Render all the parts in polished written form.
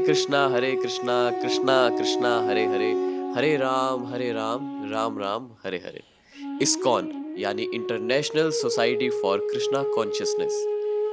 कृष्णा कृष्णा कृष्णा हरे हरे, हरे Ram Ram Ram Hare Hare. ISKCON यानी international society for Krishna consciousness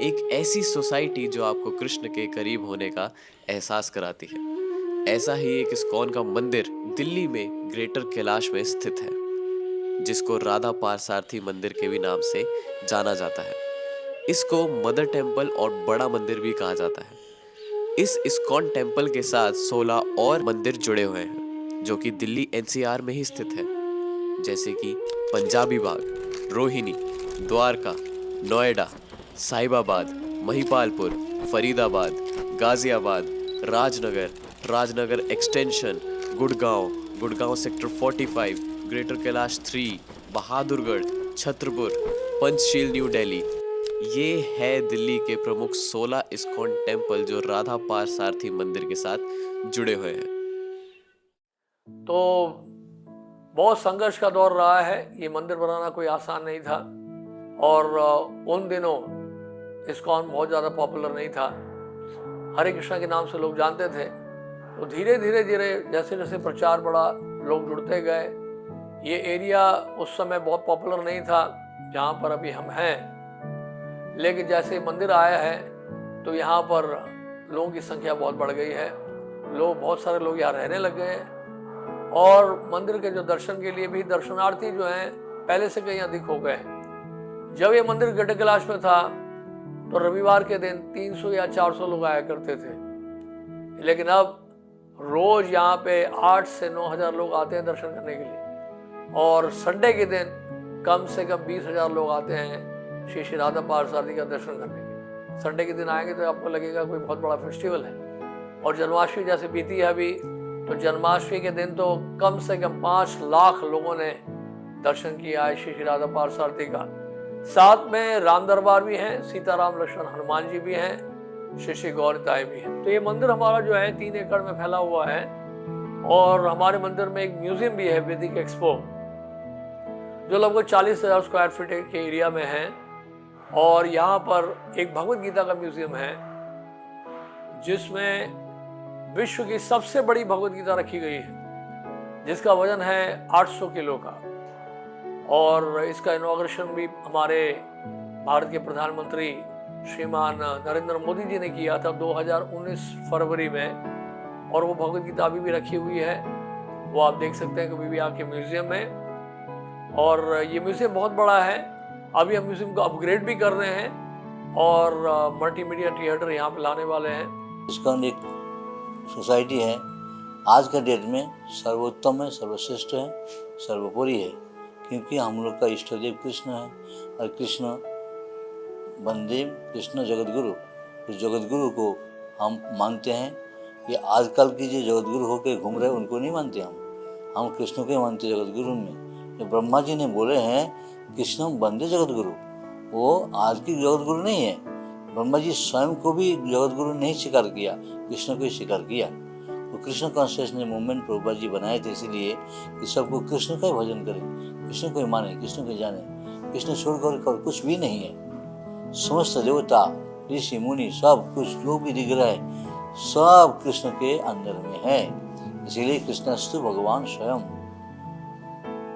एक ऐसी सोसाइटी जो आपको कृष्ण के करीब होने का एहसास कराती है। ऐसा ही एक इस्कॉन का मंदिर दिल्ली में ग्रेटर कैलाश में स्थित है, जिसको राधा पारसारथी मंदिर के भी नाम से जाना जाता है। इसको मदर टेम्पल और बड़ा मंदिर भी कहा जाता है। इस इस्कॉन टेम्पल के साथ 16 और मंदिर जुड़े हुए हैं, जो कि दिल्ली एनसीआर में ही स्थित है, जैसे कि Punjabi Bagh, Rohini, Dwarka, Noida, Sahibabad, Mahipalpur, Faridabad, Ghaziabad, Rajnagar extension, Gurgaon sector 45, greater Kailash 3, Bahadurgarh, Chhatarpur, Panchsheel, new Delhi. ये है दिल्ली के प्रमुख 16 इस्कॉन टेम्पल जो राधा पारसारथी मंदिर के साथ जुड़े हुए हैं। तो बहुत संघर्ष का दौर रहा है। ये मंदिर बनाना कोई आसान नहीं था और उन दिनों इस्कॉन बहुत ज़्यादा पॉपुलर नहीं था। हरे कृष्णा के नाम से लोग जानते थे। तो धीरे धीरे जैसे जैसे प्रचार बढ़ा, लोग जुड़ते गए। ये एरिया उस समय बहुत पॉपुलर नहीं था जहाँ पर अभी हम हैं, लेकिन जैसे मंदिर आया है तो यहाँ पर लोगों की संख्या बहुत बढ़ गई है। बहुत सारे लोग यहाँ रहने लग गए हैं और मंदिर के जो दर्शन के लिए भी दर्शनार्थी जो हैं पहले से कहीं अधिक हो गए। जब ये मंदिर ग्रेटर कैलाश में था तो रविवार के दिन 300 या 400 लोग आया करते थे, लेकिन अब रोज यहाँ पे 8 से 9,000 लोग आते हैं दर्शन करने के लिए और संडे के दिन कम से कम 20,000 लोग आते हैं श्री राधा पारसारथी का दर्शन करने के लिए। संडे के दिन आएंगे तो आपको लगेगा कोई बहुत बड़ा फेस्टिवल है। और जन्माष्टमी जैसे बीती है अभी, तो जन्माष्टमी के दिन तो कम से कम 5 लाख लोगों ने दर्शन किया है श्री राधा पारसारथी का। साथ में राम दरबार भी है, सीताराम लक्ष्मण हनुमान जी भी हैं, श्री गौरताएं भी हैं। तो ये मंदिर हमारा जो है 3 एकड़ में फैला हुआ है और हमारे मंदिर में एक म्यूजियम भी है, वैदिक एक्सपो, जो लगभग 40,000 स्क्वायर फीट के एरिया में है। और यहाँ पर एक भगवत गीता का म्यूजियम है, जिसमें विश्व की सबसे बड़ी भगवत गीता रखी गई है, जिसका वजन है 800 किलो का। और इसका इनॉग्रेशन भी हमारे भारत के प्रधानमंत्री श्रीमान नरेंद्र मोदी जी ने किया था 2019 फरवरी में। और वो भगवत गीता अभी भी रखी हुई है, वो आप देख सकते हैं कभी भी आके म्यूजियम में। और ये म्यूजियम बहुत बड़ा है। अभी हम म्यूजियम को अपग्रेड भी कर रहे हैं और मल्टीमीडिया थिएटर यहाँ पे लाने वाले हैं। इस्कॉन एक सोसाइटी है, आज के डेट में सर्वोत्तम है, सर्वश्रेष्ठ है, सर्वोपरि है, क्योंकि हम लोग का इष्ट देव कृष्ण है और कृष्ण वंदे कृष्ण जगतगुरु। उस जगतगुरु को हम मानते हैं। ये आजकल की जो जगतगुरु होकर घूम रहे हैं उनको नहीं मानते हम कृष्ण को ही मानते जगतगुरु में। जो ब्रह्मा जी ने बोले हैं कृष्ण वंदे जगतगुरु, वो आज की जगतगुरु नहीं है। ब्रह्मा जी स्वयं को भी जगतगुरु नहीं स्वीकार किया, कृष्ण को ही स्वीकार किया। तो कृष्ण कॉन्शियसनेस मूवमेंट प्रभुपाद जी बनाए थे इसीलिए कि सबको कृष्ण का ही भजन करें, कृष्ण को ही माने, कृष्ण को ही जाने। कृष्ण छोड़कर कुछ भी नहीं है। समस्त देवता, ऋषि मुनि, सब कुछ जो भी दिख रहा है सब कृष्ण के अंदर में है। इसीलिए कृष्णस्तु भगवान स्वयं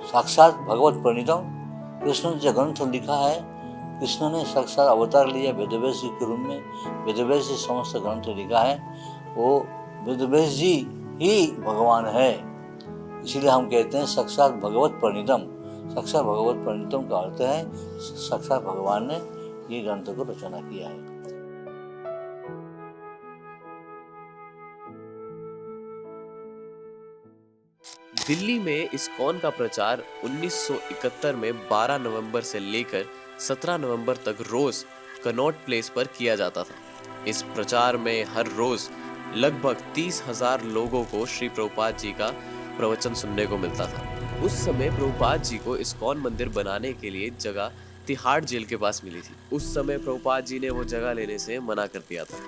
साक्षात भगवत प्रणीतम। कृष्ण ने जो ग्रंथ लिखा है, कृष्ण ने साक्षात अवतार लिया वेदव्यास जी के रूप में। वेदव्यास जी समस्त ग्रंथ लिखा है, वो वेदव्यास जी ही भगवान है। इसीलिए हम कहते हैं साक्षात भगवत प्रणीतम। साक्षात भगवत प्रणीतम का अर्थ है साक्षात भगवान ने ये ग्रंथ को रचना किया है। दिल्ली में इस्कॉन का प्रचार 1971 में 12 नवंबर से लेकर 17 नवंबर तक रोज कनॉट प्लेस पर किया जाता था। इस प्रचार में हर रोज लगभग 30,000 लोगों को श्री प्रभुपाद जी का प्रवचन सुनने को मिलता था। उस समय प्रभुपाद जी को इस्कॉन मंदिर बनाने के लिए जगह तिहाड़ जेल के पास मिली थी। उस समय प्रभुपाद जी ने वो जगह लेने से मना कर दिया था।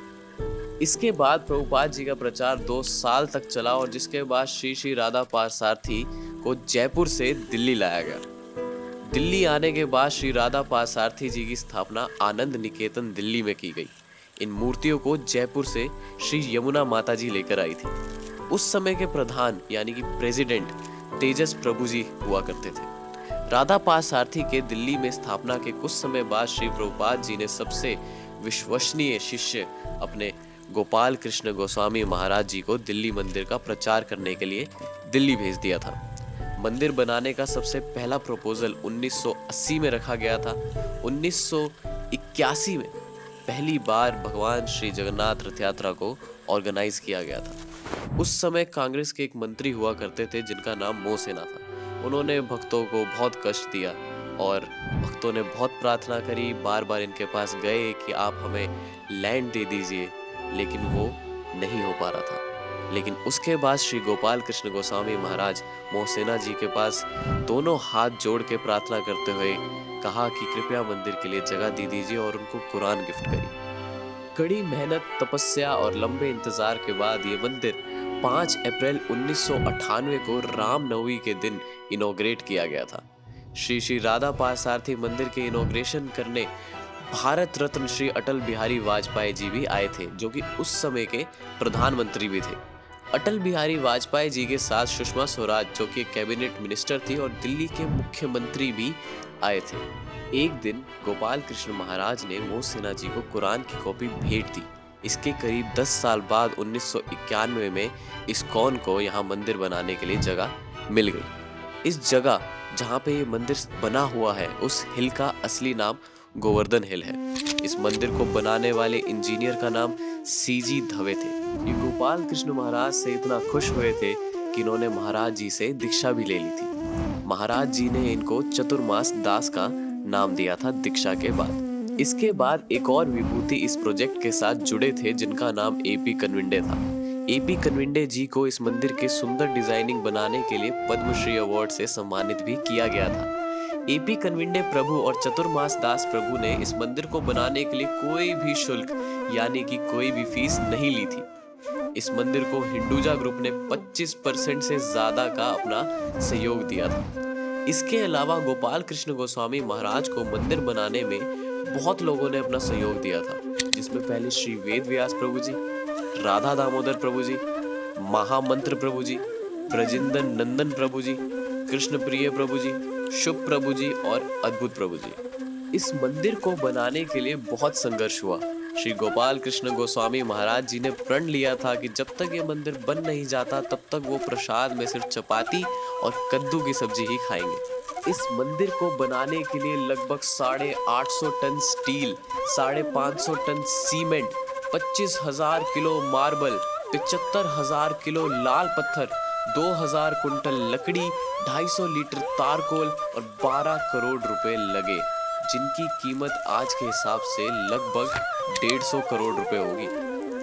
इसके बाद प्रभुपाद जी का प्रचार 2 साल तक चला और जिसके बाद श्री राधा पारसारथी को जयपुर से दिल्ली लाया गया। दिल्ली आने के बाद श्री राधा पारसारथी जी की स्थापना आनंद निकेतन दिल्ली में की गई। इन मूर्तियों को जयपुर से श्री यमुना माता जी लेकर आई थी। उस समय के प्रधान यानी कि प्रेसिडेंट तेजस प्रभु जी हुआ करते थे। राधा पार्थसारथी के दिल्ली में स्थापना के कुछ समय बाद श्री प्रभुपाद जी ने सबसे विश्वसनीय शिष्य अपने गोपाल कृष्ण गोस्वामी महाराज जी को दिल्ली मंदिर का प्रचार करने के लिए दिल्ली भेज दिया था। मंदिर बनाने का सबसे पहला प्रपोजल 1980 में रखा गया था। 1981 में पहली बार भगवान श्री जगन्नाथ रथ यात्रा को ऑर्गेनाइज किया गया था। उस समय कांग्रेस के एक मंत्री हुआ करते थे जिनका नाम मोसेना था। उन्होंने भक्तों को बहुत कष्ट दिया और भक्तों ने बहुत प्रार्थना करी, बार बार इनके पास गए कि आप हमें लैंड दे दीजिए, लेकिन वो नहीं हो पा रहा था। लेकिन उसके बाद श्री गोपाल कृष्ण गोस्वामी महाराज मोसेना जी के पास दोनों हाथ जोड़ के प्रार्थना करते हुए कहा कि कृपया मंदिर के लिए जगह दे दीजिए और उनको कुरान गिफ्ट करी। कड़ी मेहनत, तपस्या और लंबे इंतजार के बाद ये मंदिर 5 अप्रैल 1998 को रामनवमी के दिन इनॉग्रेट किया गया था। श्री श्री राधा पार्थसारथी मंदिर के इनॉग्रेशन करने भारत रत्न श्री अटल बिहारी वाजपेयी जी भी आए थे, जो कि उस समय के प्रधानमंत्री भी थे। अटल बिहारी वाजपेयी जी के साथ सुषमा स्वराज, जो कि कैबिनेट मिनिस्टर थी, और दिल्ली के मुख्यमंत्री भी आए थे। एक दिन गोपाल कृष्ण महाराज ने मोसेना जी को कुरान की कॉपी भेंट दी। इसके करीब 10 साल बाद 1991 में इस्कॉन को यहाँ मंदिर बनाने के लिए जगह मिल गई। इस जगह जहाँ पे ये मंदिर बना हुआ है, उस हिल का असली नाम गोवर्धन हिल है। इस मंदिर को बनाने वाले इंजीनियर का नाम सीजी धवे थे। ये गोपाल कृष्ण महाराज से इतना खुश हुए थे कि इन्होंने महाराज जी से दीक्षा भी ले ली थी। महाराज जी ने इनको चतुर्मास दास का नाम दिया था दीक्षा के बाद। इसके बाद एक और विभूति इस प्रोजेक्ट के साथ जुड़े थे जिनका नाम एपी कनविंडे था। एपी कनविंडे जी को इस मंदिर के सुंदर डिजाइनिंग बनाने के लिए पद्मश्री अवार्ड से सम्मानित भी किया गया था। एपी कनविंडे प्रभु और चतुर्मास दास प्रभु ने इस मंदिर को बनाने के लिए कोई भी शुल्क यानी कि कोई भी फीस नहीं ली थी। इस मंदिर को हिंदुजा ग्रुप ने 25% से ज्यादा का अपना सहयोग दिया था। इसके अलावा गोपाल कृष्ण गोस्वामी महाराज को मंदिर बनाने में बहुत लोगों ने अपना सहयोग दिया था, जिसमें पहले श्री वेद व्यास प्रभु जी, राधा दामोदर प्रभु जी, महामंत्र प्रभु जी, ब्रजिंदर नंदन प्रभु जी, कृष्ण प्रिय प्रभु जी, शुभ प्रभु जी और अद्भुत प्रभु जी। इस मंदिर को बनाने के लिए बहुत संघर्ष हुआ। श्री गोपाल कृष्ण गोस्वामी महाराज जी ने प्रण लिया था कि जब तक ये मंदिर बन नहीं जाता तब तक वो प्रसाद में सिर्फ चपाती और कद्दू की सब्जी ही खाएंगे। इस मंदिर को बनाने के लिए लगभग 850 ton steel, 550 ton cement, 25,000 kilo marble, 75,000 kilo लाल पत्थर, 2,000 कुंटल लकड़ी, 250 लीटर तारकोल और 12 करोड़ रुपए लगे, जिनकी कीमत आज के हिसाब से लगभग 150 करोड़ रुपए होगी।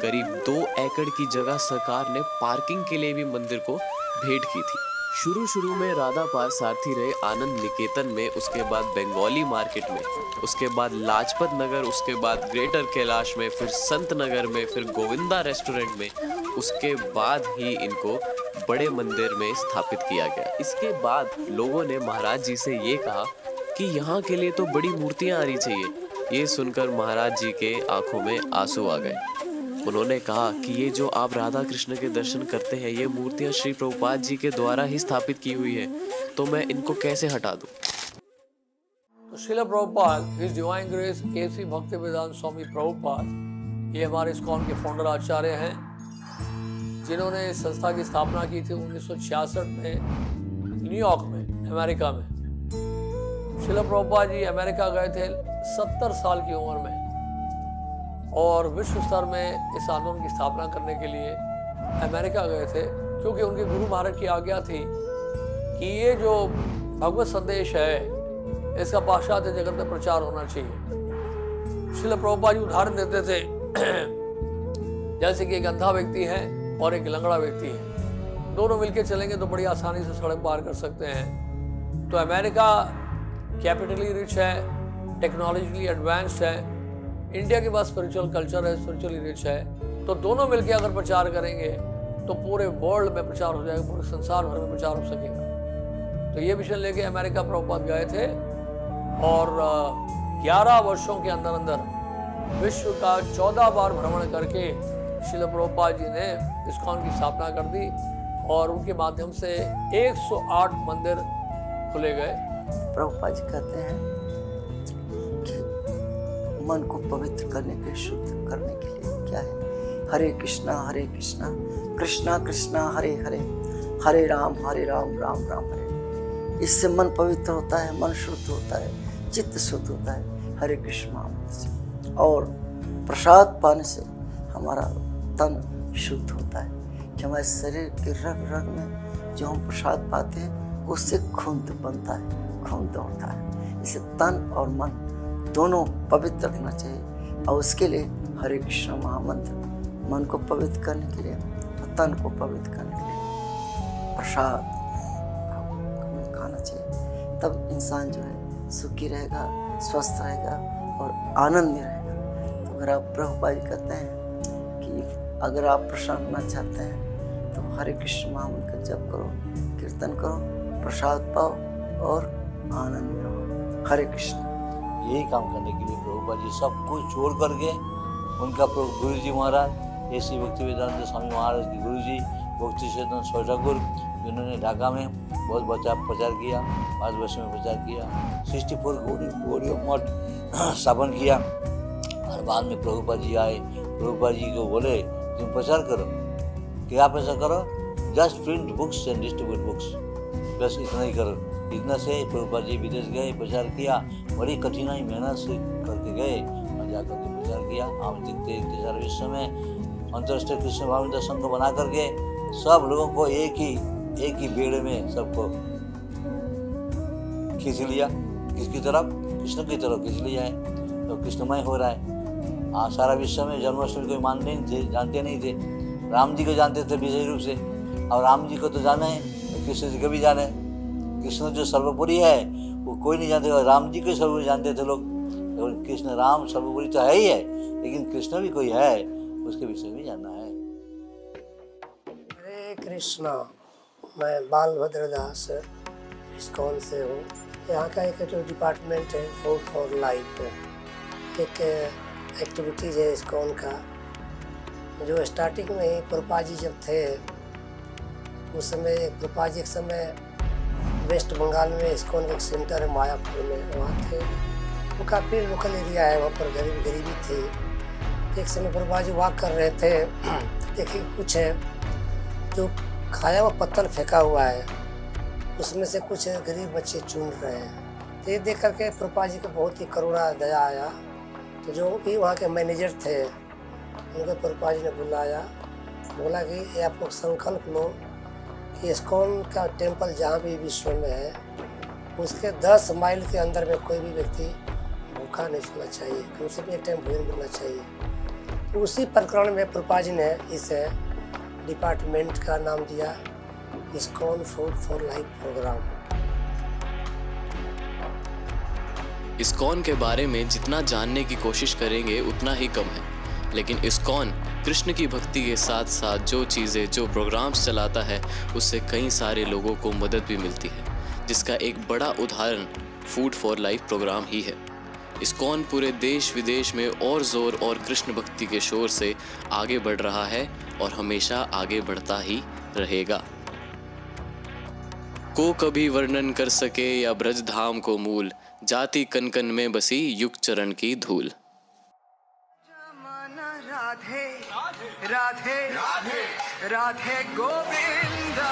करीब 2 एकड़ की जगह सरकार ने पार्किंग के लिए भी मंदिर को भेंट की थी। शुरू में राधा पार्थसारथी रहे आनंद निकेतन में, उसके बाद बंगाली मार्केट में, उसके बाद लाजपत नगर, उसके बाद ग्रेटर कैलाश में, फिर संत नगर में, फिर गोविंदा रेस्टोरेंट में, उसके बाद ही इनको बड़े मंदिर में स्थापित किया गया। इसके बाद लोगों ने महाराज जी से ये कहा कि यहाँ के लिए तो बड़ी मूर्तियाँ आनी चाहिए। ये सुनकर महाराज जी के आंखों में आंसू आ गए। उन्होंने कहा कि ये जो आप राधा कृष्ण के दर्शन करते हैं, ये मूर्तियाँ श्री प्रभुपाद जी के द्वारा ही स्थापित की हुई है, तो मैं इनको कैसे हटा दूं? तो Srila Prabhupada, his divine grace A.C. Bhaktivedanta Swami Prabhupada, ये हमारे इस्कॉन के फाउंडर आचार्य हैं, जिन्होंने इस संस्था की स्थापना की थी 1966 में न्यूयॉर्क में, अमेरिका में। श्रील प्रभुपाद जी अमेरिका गए थे 70 साल की उम्र में और विश्व स्तर में इस आंदोलन की स्थापना करने के लिए अमेरिका गए थे, क्योंकि उनके गुरु महाराज की आज्ञा थी कि ये जो भगवत संदेश है इसका पाश्चात्य जगत में प्रचार होना चाहिए। श्रील प्रभुपाद जी उदाहरण देते थे, जैसे कि एक अंधा व्यक्ति है और एक लंगड़ा व्यक्ति है, दोनों मिलकर चलेंगे तो बड़ी आसानी से सड़क पार कर सकते हैं। तो अमेरिका कैपिटली रिच है, टेक्नोलॉजिकली एडवांस्ड है, इंडिया के पास स्पिरिचुअल कल्चर है, स्पिरिचुअली रिच है, तो दोनों मिलकर अगर प्रचार करेंगे तो पूरे वर्ल्ड में प्रचार हो जाएगा, पूरे संसार भर में प्रचार हो सकेगा। तो ये विषय लेके अमेरिका प्रभुपाद गए थे और 11 वर्षों के अंदर अंदर विश्व का 14 बार भ्रमण करके श्रील प्रभुपाद जी ने इस्कॉन की स्थापना कर दी और उनके माध्यम से 108 मंदिर खुले गए। प्रभुपाद जी कहते हैं कि मन को पवित्र करने के, शुद्ध करने के लिए क्या है, हरे कृष्णा कृष्णा कृष्णा हरे हरे, हरे राम राम राम हरे। इससे मन पवित्र होता है, मन शुद्ध होता है, चित्त शुद्ध होता है हरे कृष्ण महामंत्र से। और प्रसाद पाने से हमारा तन शुद्ध होता है कि हमारे शरीर के रग रग में जो हम प्रसाद पाते हैं उससे खून बनता है, खून दौड़ता है। इसे तन और मन दोनों पवित्र रखना चाहिए और उसके लिए हरे कृष्ण महामंत्र मन को पवित्र करने के लिए और तन को पवित्र करने के लिए प्रसाद खाना चाहिए। तब इंसान जो है सुखी रहेगा, स्वस्थ रहेगा और आनंद में रहेगा। तो अगर आप प्रभुपाद जी कहते हैं कि अगर आप प्रसन्न होना चाहते हैं तो हरे कृष्ण महामंत्र का जप करो, कीर्तन करो, प्रसाद पाओ और आनंद में रहो। हरे कृष्ण। यही काम करने के लिए प्रभुपाद जी सब कुछ छोड़ करके उनका गुरु जी महाराज ऐसी भक्ति वेदांत स्वामी महाराज के गुरु जी भक्ति चेतन सोई ठाकुर, जिन्होंने ढाका में बहुत बचा प्रचार किया, भारतवर्ष में प्रचार किया, 64 गौड़ियों मठ स्थापन किया। और बाद में प्रभुपाद जी आए, प्रभुपाद जी को बोले तुम प्रचार करो। क्या प्रचार करो? Just print books and distribute books, बस इतना ही करो। इतना से प्रभुपाद जी विदेश गए, प्रचार किया, बड़ी कठिनाई मेहनत से करके गए और जाकर के प्रचार किया। हम देखते सारे विश्व में अंतर्राष्ट्रीय कृष्ण भावना संघ बना करके सब लोगों को एक ही बेड़े में सबको खींच लिया। किसकी तरफ? कृष्ण की तरफ खींच लिया है। तो कृष्णमय हो रहा है। सारा विश्व में जन्माष्टमी कोई मानते नहीं थे, जानते नहीं थे। राम जी को जानते थे विशेष रूप से, और राम जी को तो जाने तो कृष्ण जी को भी जाने। कृष्ण जो सर्वोपरि है वो कोई नहीं जानते, और राम जी को सर्वोपरि जानते थे लोग। तो कृष्ण राम सर्वोपरि तो है ही है, लेकिन कृष्ण भी कोई है, उसके विषय में जानना है। हरे कृष्णा। मैं बालभद्र दास इस्कॉन से हूँ। यहाँ का एक जो डिपार्टमेंट है फूड फॉर लाइफ, एक एक्टिविटीज़ है इस्कॉन का। जो स्टार्टिंग में ही प्रभुपाद जी जब थे उस समय प्रभुपाद जी एक समय वेस्ट बंगाल में इस्कॉन का एक सेंटर है मायापुर में, वहाँ थे। वो काफ़ी लोकल एरिया है, वहाँ पर गरीबी थी। एक समय प्रभुपाद जी वॉक कर रहे थे, देखिए कुछ है जो खाया हुआ पत्थर फेंका हुआ है, उसमें से कुछ गरीब बच्चे चुन रहे हैं। तो ये देख करके प्रभुपाद जी को बहुत ही करुणा दया आया। तो जो भी वहाँ के मैनेजर थे उनको प्रभुपाद जी ने बुलाया, बोला कि ये आप लोग संकल्प लो कि इस्कॉन का टेम्पल जहाँ भी विश्व में है उसके 10 माइल के अंदर में कोई भी व्यक्ति भूखा नहीं सोना चाहिए, कम से कम एक टाइम भोजन मिलना चाहिए। तो उसी प्रकरण में प्रभुपाद जी ने इस डिपार्टमेंट का नाम दिया ISKCON food for life programme. ISKCON के बारे में जितना जानने की कोशिश करेंगे उतना ही कम है, लेकिन इस्कॉन कृष्ण की भक्ति के साथ साथ जो चीज़ें, जो प्रोग्राम्स चलाता है उससे कई सारे लोगों को मदद भी मिलती है, जिसका एक बड़ा उदाहरण फूड फॉर लाइफ प्रोग्राम ही है। इस्कॉन पूरे देश विदेश में और ज़ोर और कृष्ण भक्ति के शोर से आगे बढ़ रहा है और हमेशा आगे बढ़ता ही रहेगा। को कभी वर्णन कर सके या ब्रज धाम को मूल, जाति कन कन में बसी युग चरण की धूल। राधे राधे राधे राधे गोविंदा।